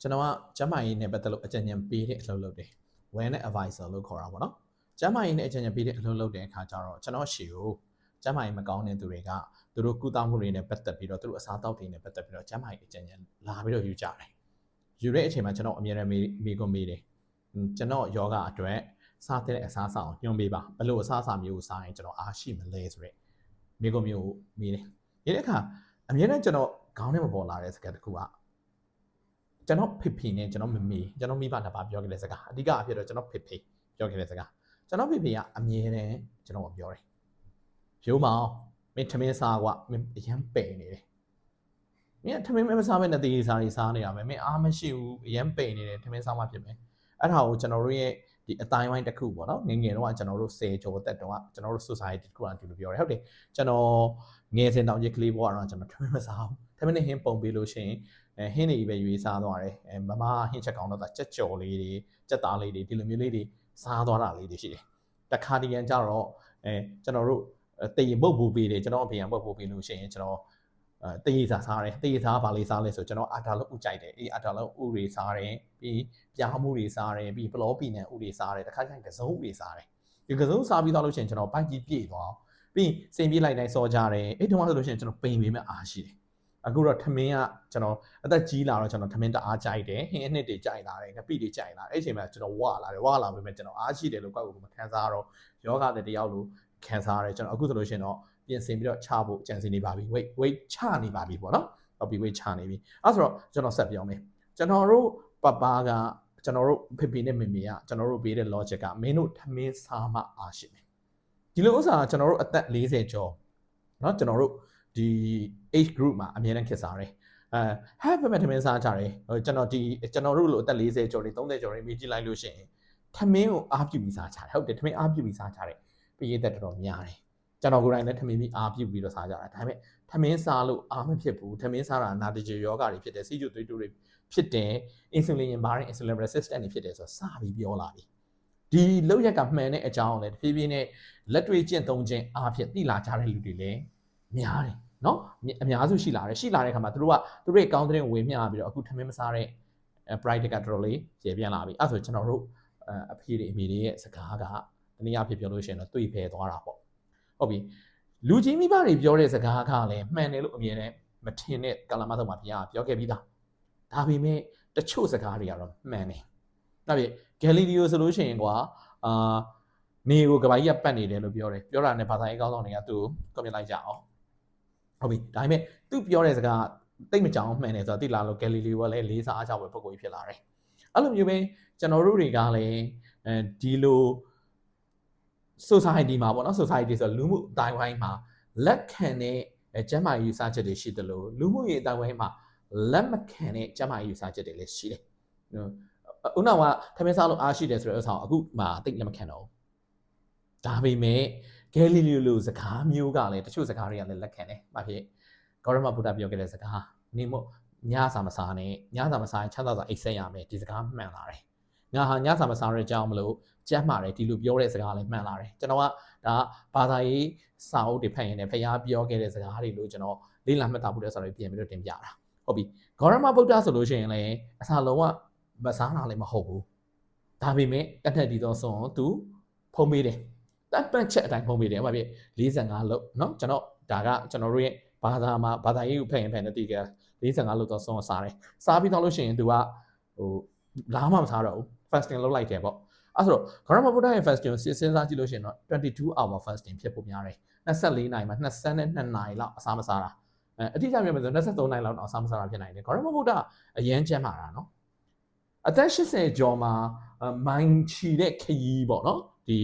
ကျွန်တော်ကကျမ်းမာရေးနဲ့ပတ်သက်လို့အကြံဉာဏ်ပေးတဲ့အလုပ်လုပ်တယ် wellness advisor လို့ခေါ်တာပေါ့နော်ကျမ်းမာရေးနဲ့အကြံဉာဏ်ပေးတဲ့အလုပ်လုပ်တဲ့အခါကျတော့ကျွန်တော်ရှေ့ကိုကျမ်းမာရေးမကောင်းတဲ့သူတွေကသူတို့ကုသမှုတွေနဲ့ပတ်သက်ပြီးတော့သူတို့အစားအသောက်တွေနဲ့ပတ်သက်ပြီးတော့ကျမ်းမာရေးအကြံဉာဏ်လာပြီးတော့ယူကြတယ်ယူတဲ့အချိန်မှာကျွန်တော်အမြဲတမ်းမေးခွန်းမေးတယ်ကျွန်တော်ယောဂအတွက်စားတဲ့အစားအစာကိုညွှန်ပေးပါဘယ်လိုအစားအစာမျိုးကိုစားရင်ကျွန်တော်အားရှိမလဲဆိုတဲ့မေးခွန်းမျိုးကိုမေးတယ်ဒီအခါအမြဲတမ်းကျွန်တော်ခေါင်းထဲမှာပေါ်လာတဲ့စကားတစ်ခုကကျွန်တော်ဖေဖေနဲ့ကျွန်တော်မမေကျွန်တော်မိဘနှစ်ပါးပြောခဲ့တဲ့စကားအဓိကအဖြစ်တော့ကျွန်တော်ဖေဖေပြောခဲ့တဲ့စကားကျွန်တော်ဖေဖေကအမြဲတမ်းကျွန်တော်ပြောတယ်ဖြိုးမောင်မင်းထမင်းစားကွာမင်းအရန်ပယ်နေတယ်မင်းထမင်းမစားဘဲနဲ့တေးစားနေရမယ်မင်းအားမရှိဘူးအရန်ပယ်နေတယ်ထမင်းစားမှဖြစ်မယ်အဲ့ဒါကိုကျွန်တော်တို့ရဲ့ဒီအတိုင်းဝိုင်းတစ်ခုပေါ့နော်ငယ်တော့ကျွန်တော်တို့10ကျော်သက်တော့ကျွန်တော်တို့ society တစ်ခုအတူတူပြောတယ်ဟုတ်တယ်ကျွန်တော်ငယ်စဉ်တောင်ကြီးကလေးဘဝတော့ကျွန်တော်ထမင်းမစားဘူးထမင်းနဲ့ဟင်းပုံပေးလို့ရှိရင်ဟင်းတွေပဲရွေးစားသွားတယ်မမဟင်းချက်ကောင်းတော့ကြက်ကြော်လေးတွေကြက်သားလေးတွေဒီလိုမျိုးလေးတွေစားသွားတာလေးတွေရှိတယ်တခါတည်းကြတော့ကျွန်တော်တို့တည်ပုတ်ပူပေးတယ်ကျွန်တော်အဖေကပုတ်ပူပေးလို့ရှိရင်ကျွန်တော်တည်စားတယ်တည်စားပါလေးစားလဲဆိုကျွန်တော်အာတာလုံးဥကြိုက်တယ်အာတာလုံးဥတွေစားတယ်ပြီးပြားမှုတွေစားတယ်ပြီးပလောပီနံဥတွေစားတယ်တခါကျရင်ကစုံဥတွေစားတယ်ဒီကစုံစားပြီးသွားလို့ရှိရင်ကျွန်တော်ပိုက်ကြီးပြည့်သွားပြီးစိန်ပြေးလိုက်တိုင်းစောကြတယ်အဲ့တုန်းကဆိုလို့ရှိရင်ကျွန်တော်ပိန်ပေမဲ့အားရှိတယ်အခုတော့ထမင်းကကျွန်တော်အသက်ကြီးလာတော့ကျွန်တော်ထမင်းတအားကြိုက်တယ်ဟင်းအနှစ်တွေကြိုက်လာတယ်ငပိတွေကြိုက်လာအဲ့အချိန်မှာကျွန်တော်ဝလာပေမဲ့ကျွန်တော်အားရှိတယ်လို့ကောက်ကိုမခံစားတော့ယောဂတဲ့တယောက်လို့ခံစားရတယ်ကျွန်တော်အခုဆိုလို့ရှိရင်တော့ပြင်ဆင်ပြီးတော့ချဖို့ကြံစည်နေပါပြီ weight ချနေပါပြီပေါ့နော်ဟုတ်ပြီ weight ချနေပြီအဲ့ဆိုတော့ကျွန်တော်ဆက်ပြောမယ်ကျွန်တော်တို့ပပကကျွန်တော်တို့ဖေဖေနဲ့မေမေကကျွန်တော်တို့ပေးတဲ့ logic ကမင်းတို့ထမင်းစားမှအားရှိတယ်ဒီလိုဥစ္စာကျွန်တော်တို့အသက်40ကျော်เนาะကျွန်တော်တို့ဒီ age group မှာအများနဲ့ခက်စားတယ်ဟဲ့ပဲထမင်းစားကြတယ်ကျွန်တော်တို့လိုအသက်40ကျော်တွေ30ကျော်တွေမြည်ကြည့်လိုက်လို့ရှိရင်ထမင်းကိုအားပြုပြီးစားကြတယ်ဟုတ်တယ်ထမင်းအားပြုပြီးစားကြတယ်ပြည်သက်တော်တော်များတယ်ကျွန်တော်ကိုယ်တိုင်လည်းထမင်းပြီးအားပြုပြီးတော့စားကြတာဒါပေမဲ့ထမင်းစားလို့အားမဖြစ်ဘူးထမင်းစားတာနာတကြယောဂတွေဖြစ်တယ်စီးကျူသွေးတိုးတွေဖြစ်တယ် insulin ရင်ပါတယ် insulin resistant တွေဖြစ်တယ်ဆိုတော့စပြီးပြောလာပြီဒီလောက်ရက်ကမှန်တဲ့အကြောင်းလည်းတဖြည်းဖြည်းနဲ့လက်တွေ့ကျင့်သုံးခြင်းအားဖြင့်သိလာကြတဲ့လူတွေလည်းများတယ်เนาะအများစုရှိလာတဲ့ခါမှာသူတို့ရဲ့ကောင်းတဲ့ဝင်မျှပြီးတော့အခုထမင်းမစားတဲ့ pride ကတော်တော်လေးကျေပြန်လာပြီအဲ့ဆိုကျွန်တော်တို့အဖေတွေအမေတွေရဲ့စကားကတနည်းအားဖြင့်ပြောလို့ရှိရင်တော့တွေ့ဖယ်သွားတာပေါ့ဟုတ်ပြီလူကြီးမိဘတွေပြောတဲ့စကားကလည်းမှန်တယ်လို့အမြင်နဲ့မထင်တဲ့ကာလမသုံးမှာဘုရားပြောခဲ့ပြီးသားဒါပေမဲ့တချို့စကားတွေကတော့မှန်တယ်ဒါပြင်ဂယ်လီလီယိုဆိုလို့ရှိရင်ကွာနေကိုကဘာကြီးကပတ်နေတယ်လို့ပြောတာနဲ့ဘာသာရေးကောင်းဆောင်တွေကသူ့ကိုကွန်ပျူတာလိုက်ကြအောင်ဟုတ်ပြီဒါပေမဲ့သူပြောတဲ့စကားတိတ်မကြောင်မှန်တယ်ဆိုတော့တိလာလို့ဂယ်လီလီယိုကလည်းလေးစားအားကြောင့်ပဲပုံကိုကြီးဖြစ်လာတယ်အဲ့လိုမျိုးပဲကျွန်တော်တို့တွေကလည်းဒီလို society မှာပေါ့နော် society ဆိုလူမှုအတိုင်းဝိုင်းမှာလက်ခံတဲ့ကျန်းမာရေးယူဆချက်တွေရှိတယ်လို့လူမှုရေးအတိုင်းဝိုင်းမှာလက်မခံတဲ့ကျန်းမာရေးယူဆချက်တွေလည်းရှိတယ်ဥနာကထမင်းစားလို့အားရှိတယ်ဆိုတဲ့ဥစ္စာအခုမှတိတ်လက်မခံတော့ဒါပေမဲ့ဂယ်လီလီယိုလိုစကားမျိုးကလည်းတချို့စကားတွေကလည်းလက်ခံတယ်ဘာဖြစ်ဂေါရမဗုဒ္ဓပြောခဲ့တဲ့စကားနေမို့ညစာမစားနဲ့ညစာမစားရင်ချမ်းသာစွာအိပ်စက်ရမယ်ဒီစကားမှန်လာတယ်ငါဟာညစာမစားတဲ့အကြောင်းမလို့ကြမ်းမာတယ်ဒီလိုပြောတဲ့စကားလည်းမှန်လာတယ်ကျွန်တော်ကဒါဘာသာရေးစာအုပ်တွေဖတ်ရင်လည်းဖျားပြောခဲ့တဲ့စကားတွေလို့ကျွန်တော်လေ့လာမှတ်သားဖို့တဲ့စာတွေပြင်ပြီးတော့တင်ပြတာဟုတ်ပြီဂေါရမဗုဒ္ဓဆိုလို့ရှိရင်လည်းအစာလုံးဝမစားတာလည်းမဟုတ်ဘူးဒါပေမဲ့တတ်တတ်ဒီတော့ဆုံးသူဖုံးပေးတယ်တတ်ပတ်ချက်အတိုင်းဖုံးပေးတယ်ဘာဖြစ်45လို့เนาะကျွန်တော်ဒါကကျွန်တော်တို့ရဲ့ဘာသာရေးကိုဖတ်ရင်နဲ့တည်ကြ45လို့တော့ဆုံးစားတယ်စားပြီးတော့လို့ရှိရင်သူကဟိုလားမှမစားတော့ဘူး fasting လုပ်လိုက်တယ်ပေါ့အဲ့ဆိုတော့ဂရမဗုဒ္ဓရဲ့ fasting ကိုစဉ်းစားကြည့်လို့ရှိရင်တော့22 hour fasting ဖြစ်ဖို့များတယ်24နာရီမှာ22နာရီလောက်အစားမစားတာအတိအကျပြောမယ်ဆို23နာရီလောက်အစားမစားတာဖြစ်နိုင်တယ်ဂရမဗုဒ္ဓအရန်ကျန်းမာတာနော်အသက်80ကျော်မှာမိုင်းချီတဲ့ခရီးပေါ့နော်ဒီ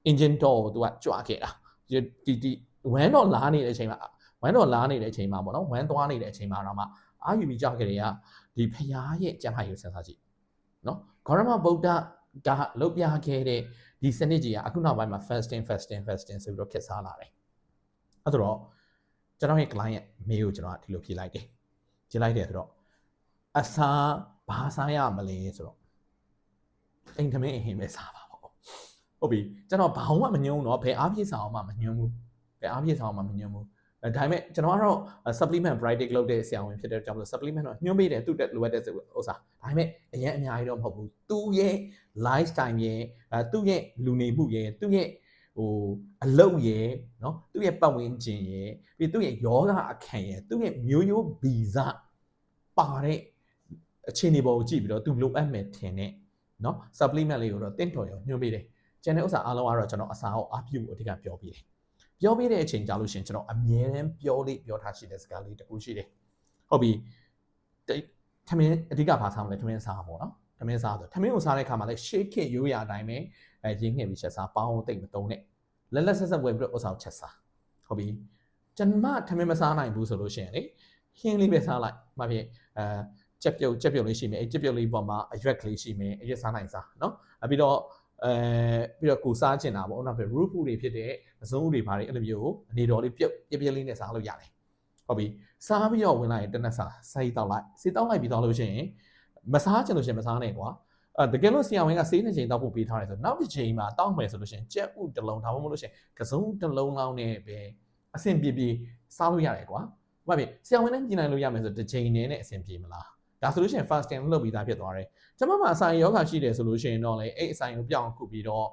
engine door ကိုသူကကြွားခဲ့တာဒီဝမ်းတော့လားနေတဲ့အချိန်မှာပေါ့နော်ဝမ်းသွားနေတဲ့အချိန်မှာတော့မှအာယူပြီးကြောက်ခဲ့တယ်ကဒီဖျားရဲ့ကျန်းမာရေးစဉ်းစားကြည့်နော်ဂေါရမဗုဒ္ဓကလုတ်ပြခဲ့တဲ့ဒီစနစ်ကြီးကအခုနောက်ပိုင်းမှာ fasting ဆိုပြီးတော့ခက်စားလာတယ်အဲ့တော့ကျွန်တော်ရဲ့ client မေးကိုကျွန်တော်ကဒီလိုဖြေလိုက်တယ်ဆိုတော့အစာဘာစားရမလဲဆိုတော့အိမ်ထမင်းအိမ်ပဲစားပါပေါ့ဟုတ်ပြီကျွန်တော်ဘာမှမညွှန်းတော့ဘယ်အားပြေးစားအောင်မှမညွှန်းဘူး ဒါပေမဲ့ကျွန်တော်ကတော့ supplement Brightic လုပ်တဲ့ဆရာဝန်ဖြစ်တဲ့ကြောင့်လို့ supplement တော့ညွှန်းပေးတယ်သူ့တက်လိုအပ်တဲ့ဥစ္စာဒါပေမဲ့အရင်အများကြီးတော့မဟုတ်ဘူးသူ့ရဲ့ lifestyle ရဲ့သူ့ရဲ့လူနေမှုရဲ့သူ့ရဲ့အလုပ်ရဲ့เนาะသူ့ရဲ့ပတ်ဝန်းကျင်ရဲ့ပြီးသူ့ရဲ့ယောဂအခန့်ရဲ့သူ့ရဲ့မျိုးဗီဇပါတဲ့အခြေအနေပေါ်ကိုကြည့်ပြီးတော့သူလိုအပ်မယ်ထင်တဲ့เนาะ supplement လေးကိုတော့တင့်တော်ရောညွှန်းပေးတယ်ကျန်တဲ့ဥစ္စာအားလုံးကတော့ကျွန်တော်အစာကိုအားပြုဖို့အဓိကပြောပေးတယ်ပြောပေးတဲ့အချိန်ကြာလို့ရှိရင်ကျွန်တော်အမြဲတမ်းပြောထားရှိတဲ့စကားလေးတစ်ခုရှိတယ်ဟုတ်ပြီထမင်းအဓိကဘာစားမလဲထမင်းစားပေါ့နော်ထမင်းစားဆိုထမင်းကိုစားတဲ့အခါမှာလည်း shake ခင်ရိုးရာအတိုင်းပဲရင်းငယ်ပြီးချက်စားပေါင်းတိတ်မတုံးနဲ့လက်ဆက်ဆက်ဝယ်ပြီးတော့ဥစ္စာကိုချက်စားဟုတ်ပြီကျွန်မထမင်းမစားနိုင်ဘူးဆိုလို့ရှိရင်လေဟင်းလေးပဲစားလိုက်မှဖြစ်ကြက်ပြုတ်လေးရှိမယ်ကြက်ပြုတ်လေးပေါ်မှာအရွက်ကလေးရှိမယ်အရွက်စားနိုင်စားเนาะပြီးတော့ကိုစားချင်တာပေါ့ဟုတ်လားပဲ root food တွေဖြစ်တဲ့အစုံဥတွေဘာတွေအဲ့လိုမျိုးအနေတော်လေးပြက်လေးနဲ့စားလို့ရတယ်ဟုတ်ပြီစားပြီးတော့ဝင်လာရင်တနက်စားစိတ်တောက်လိုက်ပြီးတော့လို့ရှိရင်မစားချင်လို့ရှိရင်မစားနဲ့ကွာတကယ်လို့ဆရာဝန်ကဆေးနှစ်ချိန်တောက်ဖို့ပေးထားတယ်ဆိုနောက်တစ်ချိန်မှာတောက်မယ်ဆိုလို့ရှိရင်ကြက်ဥတစ်လုံးဒါမှမဟုတ်လို့ရှိရင်ကစုံတစ်လုံးလောက်နဲ့ပဲအဆင်ပြေစားလို့ရတယ်ကွာဟုတ်ပြီဆရာဝန်နဲ့ပြင်နိုင်လို့ရမယ်ဆိုတစ်ချိန်နဲ့အဆင်ပြေမလားဒါဆိုလို့ရှိရင် fasting လုပ်ပြီးသားဖြစ်သွားတယ်ကျွန်မမှာအဆိုင်ယောဂရှိတယ်ဆိုလို့ရှိရင်တော့လေအဲ့အဆိုင်ကိုပြောင်းခုပြီးတော့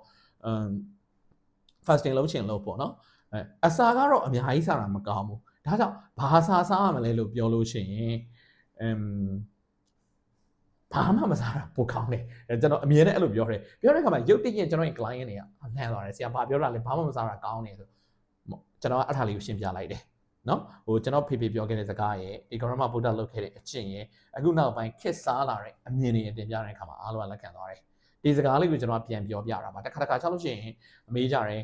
fasting လုပ်ချင်လို့ပေါ့နော်အစာကတော့အများကြီးစားတာမကောင်းဘူးဒါကြောင့်ဘာစားရမလဲလို့ပြောလို့ရှိရင်ဘာမှမစားတာပိုကောင်းတယ်ကျွန်တော်အမြဲတမ်းအဲ့လိုပြောတဲ့အခါမှာရုပ်တရက်ကျွန်တော်ရဲ့ client တွေကလှမ်းသွားတယ်ဆရာဘာပြောတာလဲဘာမှမစားတာကောင်းတယ်ဆိုကျွန်တော်ကအဲ့ထားလေးကိုရှင်းပြလိုက်တယ်နော်ကျွန်တော်ဖေပြောခဲ့တဲ့စကားရဲ့ဒီ Corona ဗုဒ္ဓလုပ်ခဲ့တဲ့အကျင့်ရဲ့အခုနောက်ပိုင်းခက်စားလာတဲ့အမြင်တွေတင်ပြတဲ့အခါမှာအားလုံးကလက်ခံသွားတယ်ဒီစကားလေးကိုကျွန်တော်ပြန်ပြောပြတာပါတစ်ခါချလို့ရှိရင်အမေးကြတယ်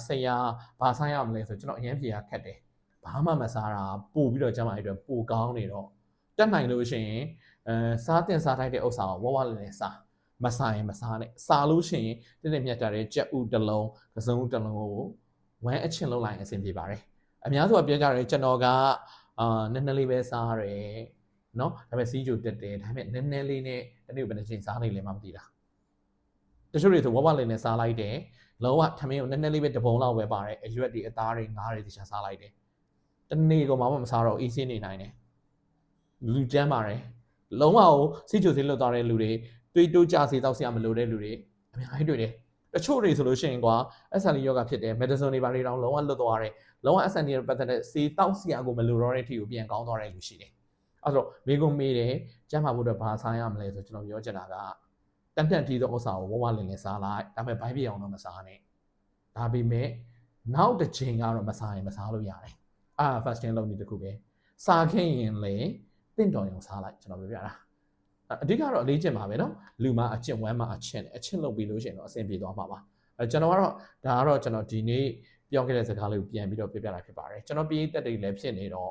ဆရာဘာစားရမလဲဆိုကျွန်တော်အရင်ဖြေရခက်တယ်ဘာမှမစားတာပို့ပြီးတော့ကျမအတွက်ပိုကောင်းနေတော့တက်နိုင်လို့ရှိရင်စားထိုက်တဲ့ဥစ္စာကိုဝလည်းစားမစားရင်မစားနဲ့စားလို့ရှိရင်တင်းမြတ်တာတဲ့ကြက်ဥတစ်လုံးကစုံဥတစ်လုံးကိုဝမ်းအချင်းလုံးလိုက်အဆင်ပြေပါတယ်အများစုကပြောကြတယ်ကျွန်တော်ကနည်းနည်းလေးပဲစားရတယ်เนาะဒါပေမဲ့စီးကြိုတက်တယ်ဒါပေမဲ့နည်းနည်းလေးနဲ့တနေ့ဘယ်နှချိန်စားနေလဲမှမသိတာတချို့တွေဆိုဝလေးနဲ့စားလိုက်တယ်လုံးဝထမင်းကိုနည်းနည်းလေးပဲတပုံလောက်ပဲပါတယ်အရွက်တွေအသားတွေငါးတွေတခြားစားလိုက်တယ်တနေ့ကမှမစားတော့အေးစင်းနေနိုင်တယ်လူကျမ်းပါတယ်လုံးဝစီးကြိုစီးလွတ်သွားတဲ့လူတွေတွေးတိုးကြစီတောက်ဆရာမလိုတဲ့လူတွေအများကြီးတွေ့တယ်တချို့တွေဆိုလို့ရှိရင်ကွာ SLE ယောဂဖြစ်တယ် medicine တွေဘာတွေတောင်လုံးဝလွတ်သွားတယ်လုံးဝ SLE နဲ့ပတ်သက်တဲ့စီတောက်ဆရာကိုမလိုတော့တဲ့အထိကိုပြန်ကောင်းသွားတဲ့လူရှိတယ်အဲ့တော့မိကုံမေးတယ်ကျမ်းမာဖို့တော့ဘာစားရမလဲဆိုကျွန်တော်ပြောချင်တာကတန်တီသောဥစ္စာကိုဝလင်းစားလိုက်ဒါပေမဲ့ဘိုင်းပြအောင်တော့မစားနဲ့ဒါပေမဲ့နောက်တစ်ချိန်ကတော့မစားရင်မစားလို့ရတယ်fasting လုပ်နေတခုပဲစားခဲ့ရင်လေတင့်တော်ရုံစားလိုက်ကျွန်တော်ပြောပြတာအဓိကတော့အလေးကျင့်ပါပဲเนาะလူမှာအကျင့်ဝမ်းမှာအချင်းလုပ်ပြီးလို့ရှိရင်တော့အဆင်ပြေသွားမှာပါကျွန်တော်ကတော့ဒါကတော့ကျွန်တော်ဒီနေ့ပြောခဲ့တဲ့စကားလေးကိုပြန်ပြီးတော့ပြပြတာဖြစ်ပါတယ်ကျွန်တော်ပြည်သက်တွေလည်းဖြစ်နေတော့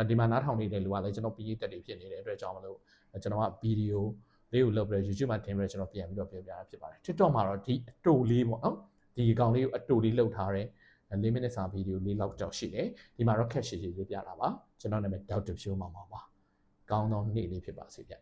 ဒီမှာနားထောင်နေတဲ့လူကလည်းကျွန်တော်ပြည်သက်တွေဖြစ်နေတဲ့အတွက်ကြောင့်မလို့ကျွန်တော်ကဗီဒီယိုလေးကိုလုပ်ပြီးတော့ YouTube မှာတင်ပြီးတော့ကျွန်တော်ပြန်ပြီးတော့ပြောပြတာဖြစ်ပါတယ် TikTok မှာတော့ဒီအတူလေးပေါ့နော်ဒီအကောင်လေးကိုအတူလေးလုပ်ထားတဲ့4 minute စာဗီဒီယိုလေးလောက်တော့ရှိတယ်ဒီမှာတော့ခက်ရှည်လေးပြတာပါကျွန်တော်နာမည်ဒေါက်တာဖြိုးမောင်ပါကောင်းသောနေ့လေးဖြစ်ပါစေဗျ